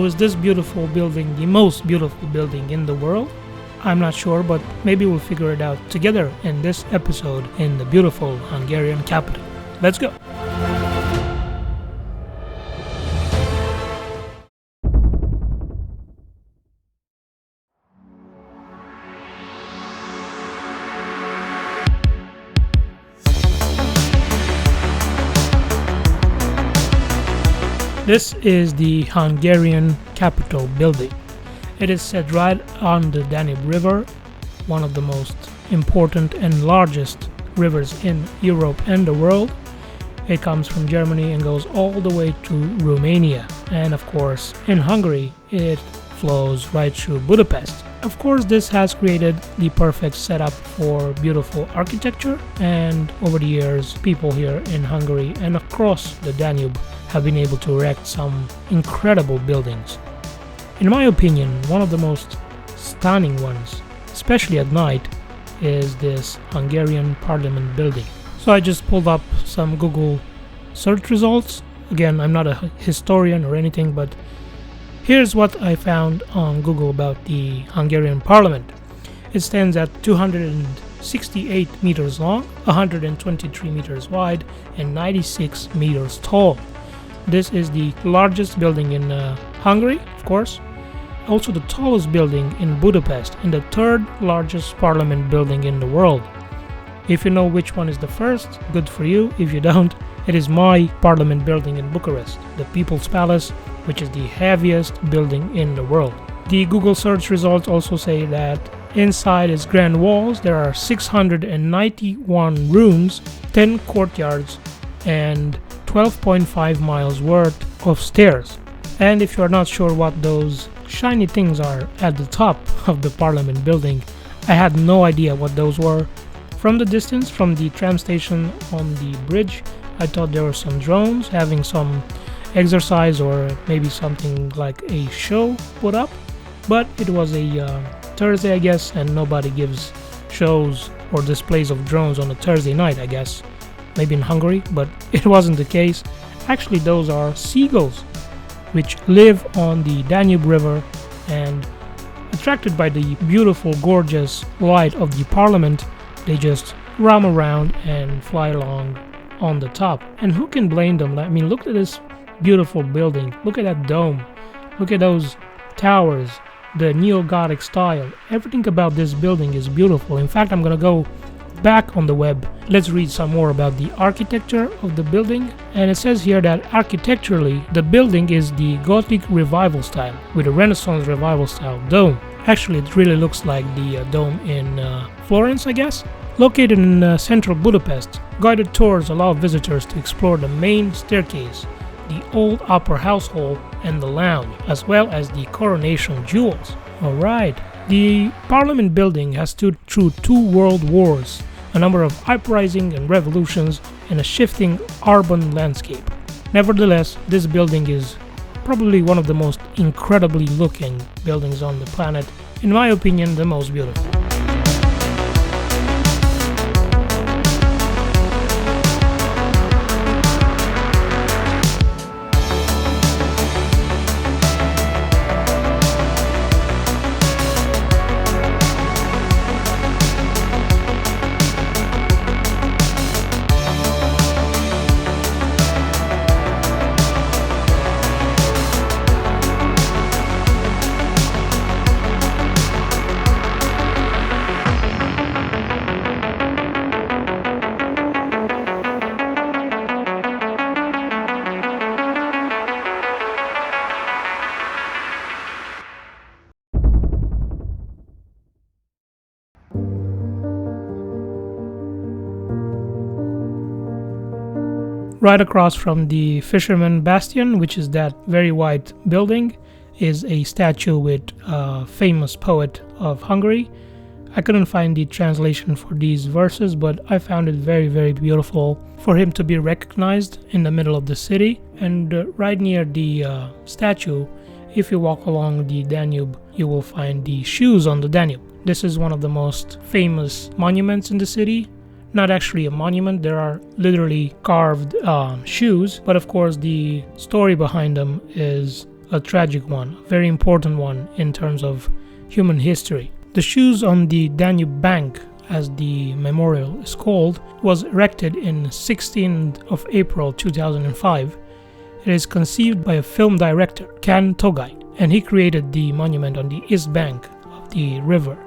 So is this beautiful building the most beautiful building in the world? I'm not sure, but maybe we'll figure it out together in this episode in the beautiful Hungarian capital. Let's go! This is the Hungarian Capitol building. It is set right on the Danube River, one of the most important and largest rivers in Europe and the world. It comes from Germany and goes all the way to Romania. And of course, in Hungary, it flows right through Budapest. Of course, this has created the perfect setup for beautiful architecture, and over the years, people here in Hungary and across the Danube have been able to erect some incredible buildings. In my opinion, one of the most stunning ones, especially at night, is this Hungarian Parliament building. So I just pulled up some Google search results. Again, I'm not a historian or anything, but here's what I found on Google about the Hungarian Parliament. It stands at 268 meters long, 123 meters wide, and 96 meters tall. This is the largest building in Hungary, of course. Also the tallest building in Budapest and the third largest parliament building in the world. If you know which one is the first, good for you. If you don't, it is my parliament building in Bucharest, the People's Palace, which is the heaviest building in the world. The Google search results also say that inside its grand walls there are 691 rooms, 10 courtyards, and 12.5 miles worth of stairs. And if you are not sure what those shiny things are at the top of the parliament building, I had no idea what those were. From the distance, from the tram station on the bridge, I thought there were some drones having some exercise or maybe something like a show put up. But it was a Thursday, I guess, and nobody gives shows or displays of drones on a Thursday night, I guess. Maybe in Hungary, but it wasn't the case. Actually, those are seagulls, which live on the Danube River, and attracted by the beautiful, gorgeous light of the parliament, they just roam around and fly along on the top. And who can blame them? I mean, look at this beautiful building. Look at that dome. Look at those towers, the neo-Gothic style. Everything about this building is beautiful. In fact, I'm gonna go back on the web. Let's read some more about the architecture of the building. And it says here that architecturally the building is the Gothic revival style with a Renaissance revival style dome. Actually, it really looks like the dome in Florence, I guess. Located in central Budapest, guided tours allow visitors to explore the main staircase, the old upper house hall, and the lounge, as well as the coronation jewels. Alright, the Parliament building has stood through 2 world wars, a number of uprisings and revolutions, and a shifting urban landscape. Nevertheless, this building is probably one of the most incredibly looking buildings on the planet. In my opinion, the most beautiful. Right across from the Fisherman Bastion, which is that very white building, is a statue with a famous poet of Hungary. I couldn't find the translation for these verses, but I found it very, very beautiful for him to be recognized in the middle of the city. And right near the statue, if you walk along the Danube, you will find the shoes on the Danube. This is one of the most famous monuments in the city. Not actually a monument, there are literally carved shoes, but of course the story behind them is a tragic one, a very important one in terms of human history. The shoes on the Danube bank, as the memorial is called, was erected in 16th of April 2005. It is conceived by a film director, Can Togay, and he created the monument on the east bank of the river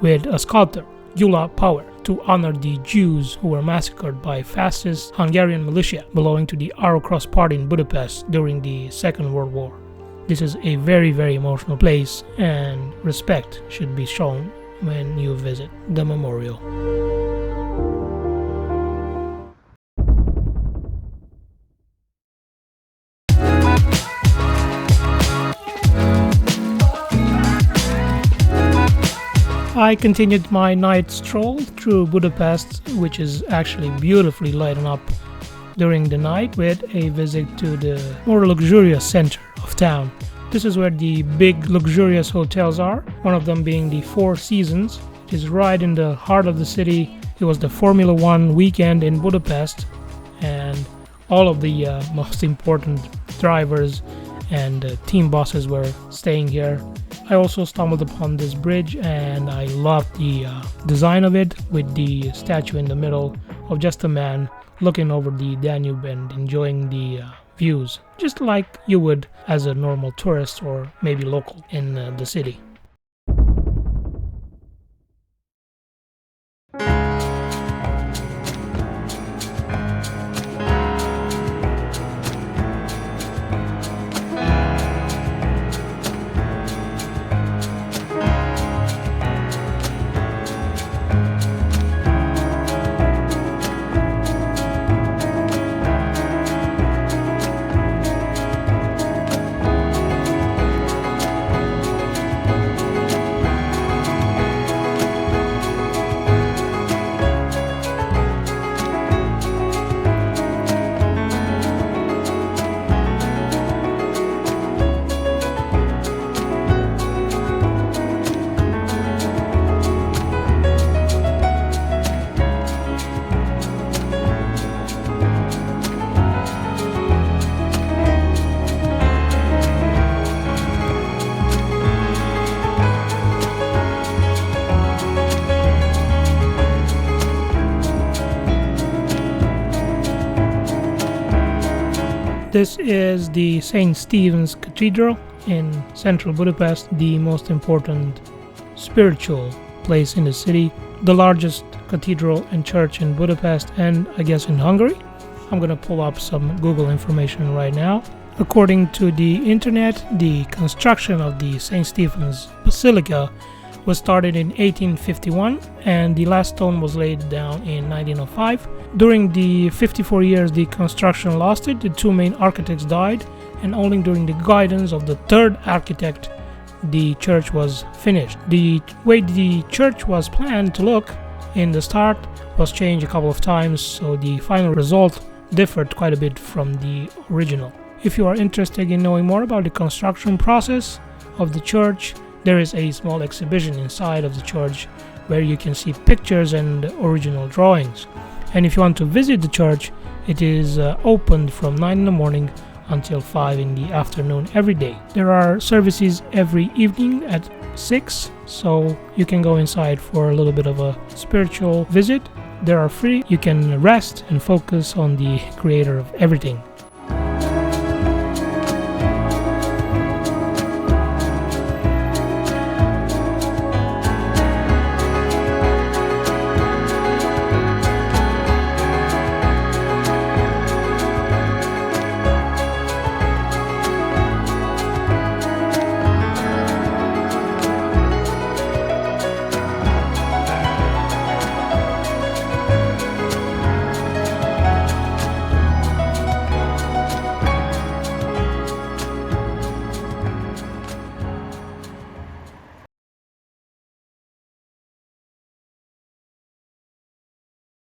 with a sculptor, Gyula Power, to honor the Jews who were massacred by fascist Hungarian militia belonging to the Arrow Cross Party in Budapest during the Second World War. This is a very, very emotional place, and respect should be shown when you visit the memorial. I continued my night stroll through Budapest, which is actually beautifully lighted up during the night, with a visit to the more luxurious center of town. This is where the big luxurious hotels are, one of them being the Four Seasons. It is right in the heart of the city. It was the Formula One weekend in Budapest, and all of the most important drivers and team bosses were staying here. I also stumbled upon this bridge, and I loved the design of it, with the statue in the middle of just a man looking over the Danube and enjoying the views, just like you would as a normal tourist or maybe local in the city. This is the St. Stephens Cathedral in central Budapest, the most important spiritual place in the city, the largest cathedral and church in Budapest and I guess in Hungary. I'm gonna pull up some Google information right now. According to the internet, the construction of the St. Stephen's Basilica was started in 1851 and the last stone was laid down in 1905. During the 54 years the construction lasted, the two main architects died, and only during the guidance of the third architect the church was finished. The way the church was planned to look in the start was changed a couple of times, so the final result differed quite a bit from the original. If you are interested in knowing more about the construction process of the church, there is a small exhibition inside of the church where you can see pictures and original drawings. And if you want to visit the church, it is opened from 9 in the morning until 5 in the afternoon every day. There are services every evening at 6, so you can go inside for a little bit of a spiritual visit. They are free. You can rest and focus on the creator of everything.